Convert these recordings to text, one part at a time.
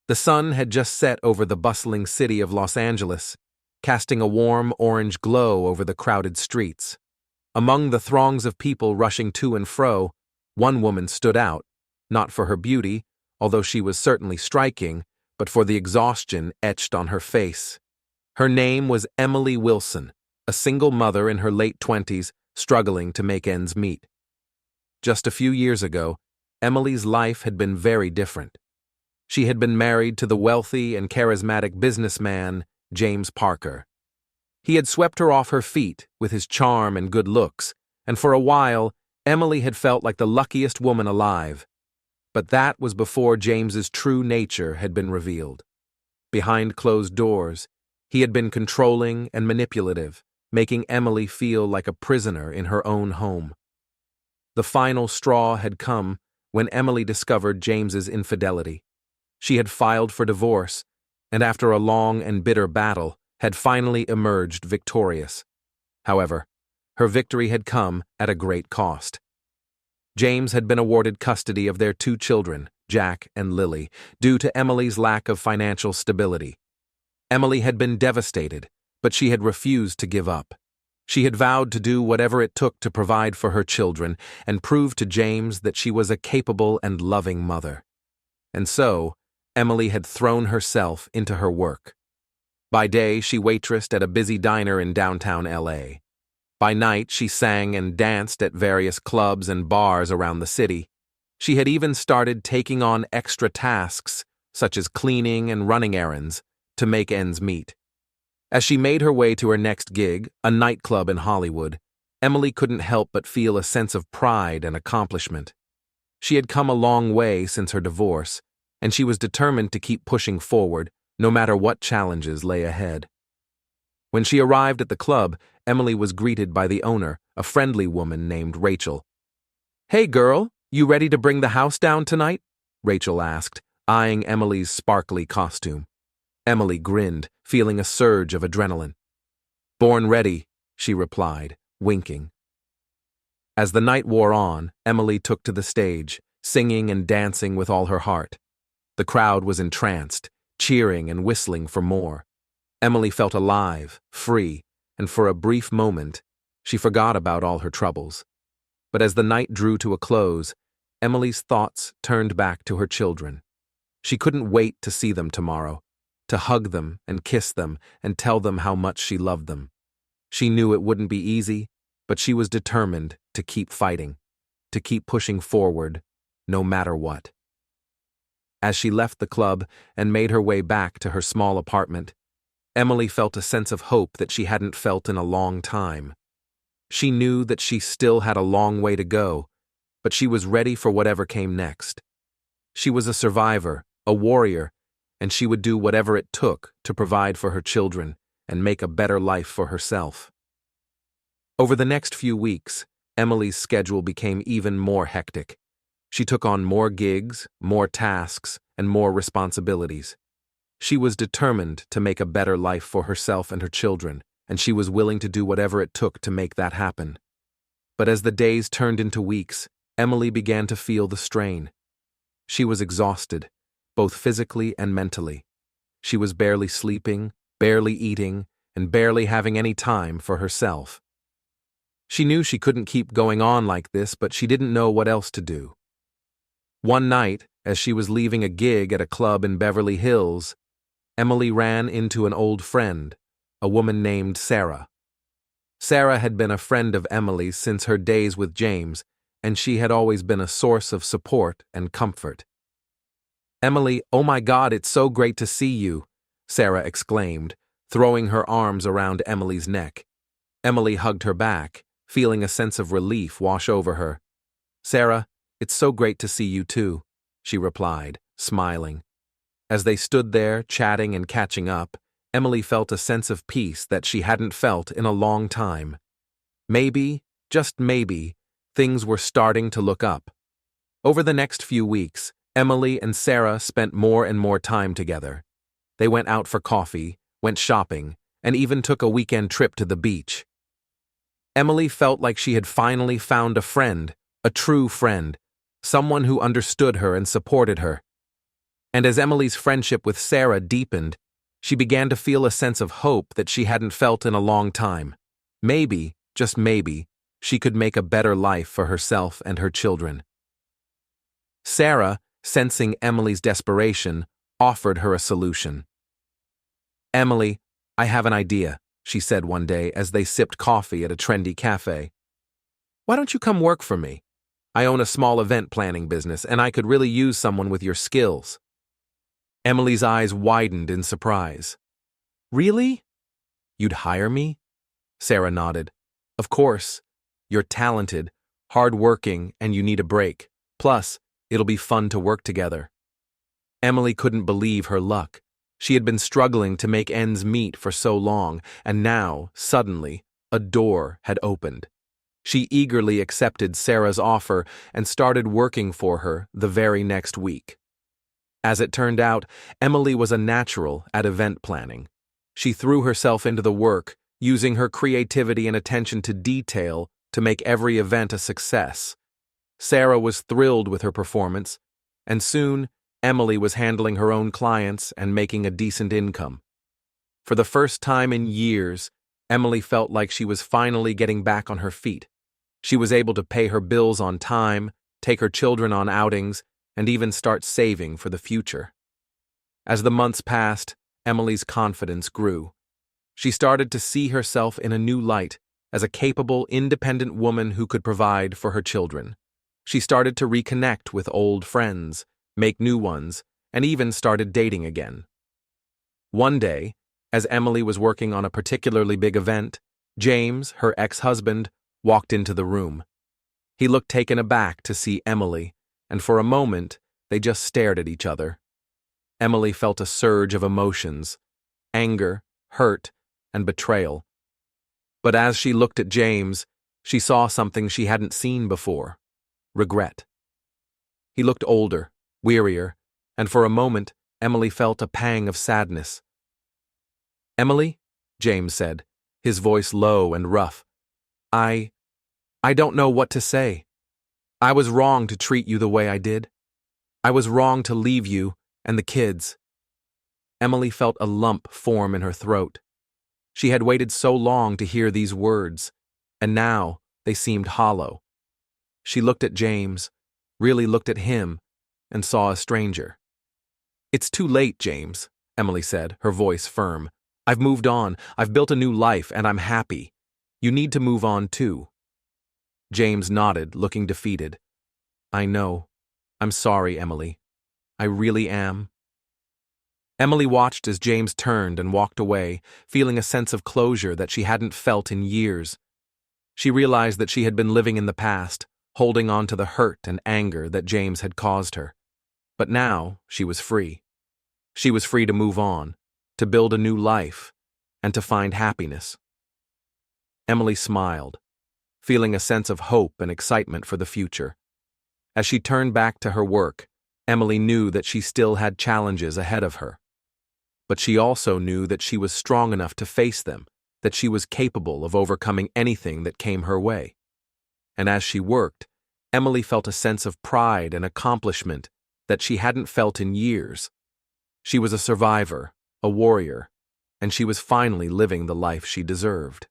The sun had just set over the bustling city of Los Angeles, casting a warm orange glow over the crowded streets. Among the throngs of people rushing to and fro, one woman stood out, not for her beauty, although she was certainly striking, but for the exhaustion etched on her face. Her name was Emily Wilson, a single mother in her late 20s, struggling to make ends meet. Just a few years ago, Emily's life had been very different. She had been married to the wealthy and charismatic businessman, James Parker. He had swept her off her feet with his charm and good looks, and for a while, Emily had felt like the luckiest woman alive. But that was before James's true nature had been revealed. Behind closed doors, he had been controlling and manipulative, making Emily feel like a prisoner in her own home. The final straw had come when Emily discovered James's infidelity. She had filed for divorce, and after a long and bitter battle, had finally emerged victorious. However, her victory had come at a great cost. James had been awarded custody of their 2 children, Jack and Lily, due to Emily's lack of financial stability. Emily had been devastated, but she had refused to give up. She had vowed to do whatever it took to provide for her children and prove to James that she was a capable and loving mother. And so, Emily had thrown herself into her work. By day, she waitressed at a busy diner in downtown LA. By night, she sang and danced at various clubs and bars around the city. She had even started taking on extra tasks, such as cleaning and running errands, to make ends meet. As she made her way to her next gig, a nightclub in Hollywood, Emily couldn't help but feel a sense of pride and accomplishment. She had come a long way since her divorce, and she was determined to keep pushing forward, no matter what challenges lay ahead. When she arrived at the club, Emily was greeted by the owner, a friendly woman named Rachel. "Hey girl, you ready to bring the house down tonight?" Rachel asked, eyeing Emily's sparkly costume. Emily grinned, feeling a surge of adrenaline. "Born ready," she replied, winking. As the night wore on, Emily took to the stage, singing and dancing with all her heart. The crowd was entranced, cheering and whistling for more. Emily felt alive, free, and for a brief moment, she forgot about all her troubles. But as the night drew to a close, Emily's thoughts turned back to her children. She couldn't wait to see them tomorrow, to hug them and kiss them and tell them how much she loved them. She knew it wouldn't be easy, but she was determined to keep fighting, to keep pushing forward, no matter what. As she left the club and made her way back to her small apartment, Emily felt a sense of hope that she hadn't felt in a long time. She knew that she still had a long way to go, but she was ready for whatever came next. She was a survivor, a warrior, and she would do whatever it took to provide for her children and make a better life for herself. Over the next few weeks, Emily's schedule became even more hectic. She took on more gigs, more tasks, and more responsibilities. She was determined to make a better life for herself and her children, and she was willing to do whatever it took to make that happen. But as the days turned into weeks, Emily began to feel the strain. She was exhausted, both physically and mentally. She was barely sleeping, barely eating, and barely having any time for herself. She knew she couldn't keep going on like this, but she didn't know what else to do. One night, as she was leaving a gig at a club in Beverly Hills, Emily ran into an old friend, a woman named Sarah. Sarah had been a friend of Emily's since her days with James, and she had always been a source of support and comfort. "Emily, oh my God, it's so great to see you," Sarah exclaimed, throwing her arms around Emily's neck. Emily hugged her back, feeling a sense of relief wash over her. "Sarah, it's so great to see you too," she replied, smiling. As they stood there, chatting and catching up, Emily felt a sense of peace that she hadn't felt in a long time. Maybe, just maybe, things were starting to look up. Over the next few weeks, Emily and Sarah spent more and more time together. They went out for coffee, went shopping, and even took a weekend trip to the beach. Emily felt like she had finally found a friend, a true friend, someone who understood her and supported her. And as Emily's friendship with Sarah deepened, she began to feel a sense of hope that she hadn't felt in a long time. Maybe, just maybe, she could make a better life for herself and her children. Sarah, sensing Emily's desperation, offered her a solution. "Emily, I have an idea," she said one day as they sipped coffee at a trendy cafe. "Why don't you come work for me? I own a small event planning business, and I could really use someone with your skills." Emily's eyes widened in surprise. "Really? You'd hire me?" Sarah nodded. "Of course. You're talented, hard-working, and you need a break. Plus, it'll be fun to work together." Emily couldn't believe her luck. She had been struggling to make ends meet for so long, and now, suddenly, a door had opened. She eagerly accepted Sarah's offer and started working for her the very next week. As it turned out, Emily was a natural at event planning. She threw herself into the work, using her creativity and attention to detail to make every event a success. Sarah was thrilled with her performance, and soon Emily was handling her own clients and making a decent income. For the first time in years, Emily felt like she was finally getting back on her feet. She was able to pay her bills on time, take her children on outings, and even start saving for the future. As the months passed, Emily's confidence grew. She started to see herself in a new light, as a capable, independent woman who could provide for her children. She started to reconnect with old friends, make new ones, and even started dating again. One day, as Emily was working on a particularly big event, James, her ex-husband, walked into the room. He looked taken aback to see Emily, and for a moment, they just stared at each other. Emily felt a surge of emotions: anger, hurt, and betrayal. But as she looked at James, she saw something she hadn't seen before: regret. He looked older, wearier, and for a moment, Emily felt a pang of sadness. "Emily," James said, his voice low and rough, I don't know what to say. I was wrong to treat you the way I did. I was wrong to leave you and the kids." Emily felt a lump form in her throat. She had waited so long to hear these words, and now they seemed hollow. She looked at James, really looked at him, and saw a stranger. "It's too late, James," Emily said, her voice firm. "I've moved on, I've built a new life, and I'm happy. You need to move on too." James nodded, looking defeated. "I know. I'm sorry, Emily. I really am." Emily watched as James turned and walked away, feeling a sense of closure that she hadn't felt in years. She realized that she had been living in the past, holding on to the hurt and anger that James had caused her. But now she was free. She was free to move on, to build a new life, and to find happiness. Emily smiled, feeling a sense of hope and excitement for the future. As she turned back to her work, Emily knew that she still had challenges ahead of her. But she also knew that she was strong enough to face them, that she was capable of overcoming anything that came her way. And as she worked, Emily felt a sense of pride and accomplishment that she hadn't felt in years. She was a survivor, a warrior, and she was finally living the life she deserved.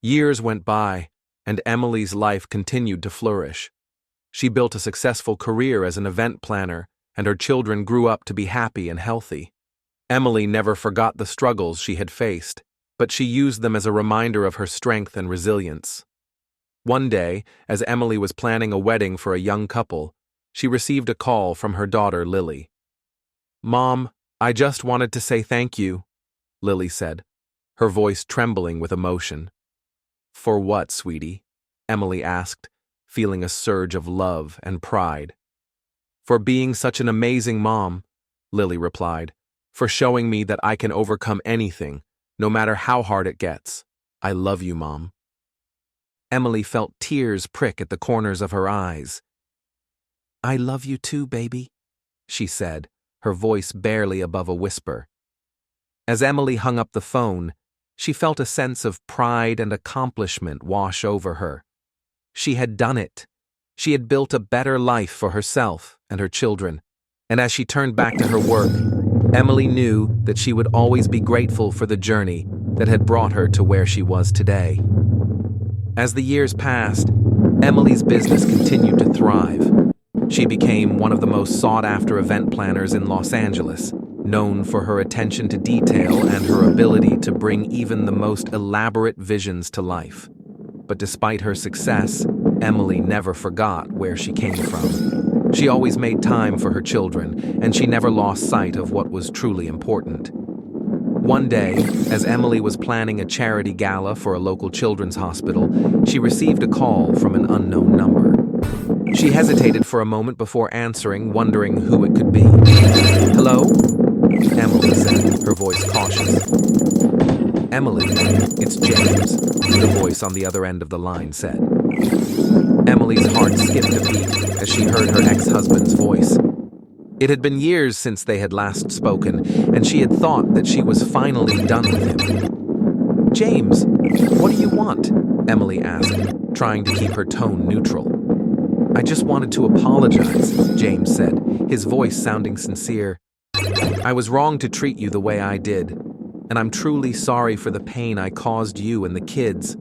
Years went by, and Emily's life continued to flourish. She built a successful career as an event planner, and her children grew up to be happy and healthy. Emily never forgot the struggles she had faced, but she used them as a reminder of her strength and resilience. One day, as Emily was planning a wedding for a young couple, she received a call from her daughter, Lily. "Mom, I just wanted to say thank you," Lily said, her voice trembling with emotion. "For what, sweetie?" Emily asked, feeling a surge of love and pride. "For being such an amazing mom," Lily replied, "for showing me that I can overcome anything, no matter how hard it gets. I love you, Mom." Emily felt tears prick at the corners of her eyes. "I love you too, baby," she said, her voice barely above a whisper. As Emily hung up the phone, she felt a sense of pride and accomplishment wash over her. She had done it. She had built a better life for herself and her children, And as she turned back to her work, Emily knew that she would always be grateful for the journey that had brought her to where she was today. As the years passed, Emily's business continued to thrive. She became one of the most sought-after event planners in Los Angeles, known for her attention to detail and her ability to bring even the most elaborate visions to life. But despite her success, Emily never forgot where she came from. She always made time for her children, and she never lost sight of what was truly important. One day, as Emily was planning a charity gala for a local children's hospital, she received a call from an unknown number. She hesitated for a moment before answering, wondering who it could be. "Hello?" Emily said, her voice cautious. "Emily, it's James," the voice on the other end of the line said. Emily's heart skipped a beat as she heard her ex-husband's voice. It had been years since they had last spoken, and she had thought that she was finally done with him. "James, what do you want?" Emily asked, trying to keep her tone neutral. "I just wanted to apologize," James said, his voice sounding sincere. "I was wrong to treat you the way I did, and I'm truly sorry for the pain I caused you and the kids."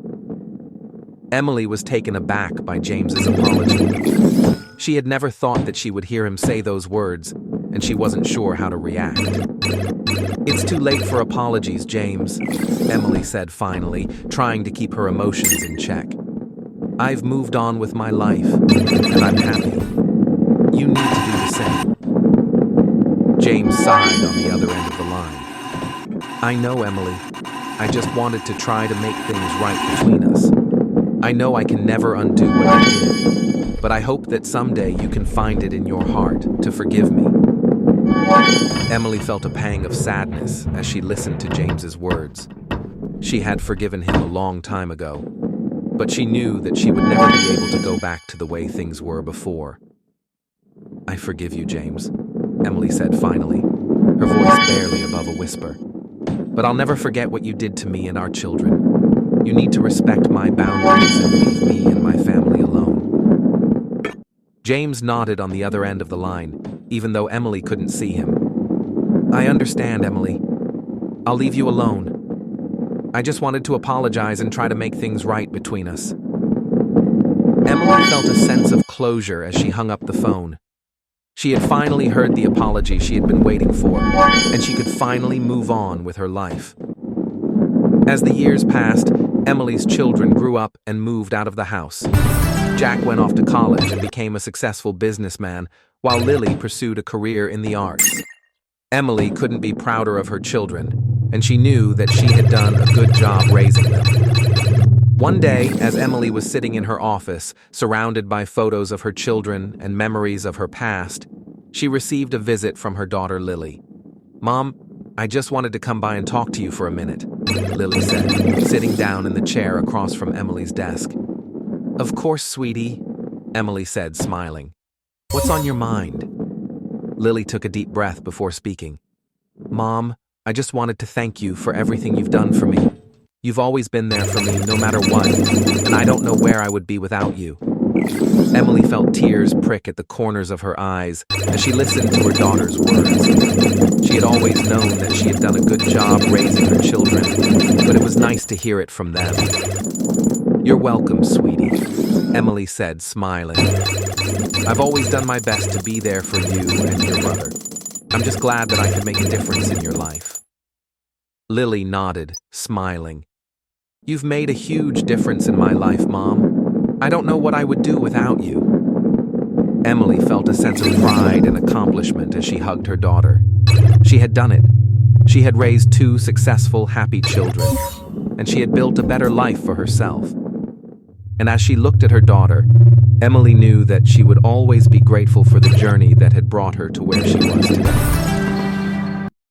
Emily was taken aback by James's apology. She had never thought that she would hear him say those words, and she wasn't sure how to react. "It's too late for apologies, James," Emily said finally, trying to keep her emotions in check. "I've moved on with my life, and I'm happy. You need to do the same." James sighed on the other end of the line. "I know, Emily. I just wanted to try to make things right between us. I know I can never undo what I did, but I hope that someday you can find it in your heart to forgive me." Emily felt a pang of sadness as she listened to James's words. She had forgiven him a long time ago, but she knew that she would never be able to go back to the way things were before. "I forgive you, James," Emily said finally, her voice barely above a whisper. "But I'll never forget what you did to me and our children. You need to respect my boundaries and leave me and my family alone." James nodded on the other end of the line, even though Emily couldn't see him. "I understand, Emily. I'll leave you alone. I just wanted to apologize and try to make things right between us." Emily felt a sense of closure as she hung up the phone. She had finally heard the apology she had been waiting for, and she could finally move on with her life. As the years passed, Emily's children grew up and moved out of the house. Jack went off to college and became a successful businessman, while Lily pursued a career in the arts. Emily couldn't be prouder of her children, and she knew that she had done a good job raising them. One day, as Emily was sitting in her office, surrounded by photos of her children and memories of her past, she received a visit from her daughter Lily. "Mom, I just wanted to come by and talk to you for a minute," Lily said, sitting down in the chair across from Emily's desk. "Of course, sweetie," Emily said, smiling. "What's on your mind?" Lily took a deep breath before speaking. "Mom, I just wanted to thank you for everything you've done for me. You've always been there for me, no matter what, and I don't know where I would be without you." Emily felt tears prick at the corners of her eyes as she listened to her daughter's words. She had always known that she had done a good job raising her children, but it was nice to hear it from them. "You're welcome, sweetie," Emily said, smiling. "I've always done my best to be there for you and your brother. I'm just glad that I could make a difference in your life." Lily nodded, smiling. "You've made a huge difference in my life, Mom. I don't know what I would do without you." Emily felt a sense of pride and accomplishment as she hugged her daughter. She had done it. She had raised 2 successful, happy children, and she had built a better life for herself. And as she looked at her daughter, Emily knew that she would always be grateful for the journey that had brought her to where she was today.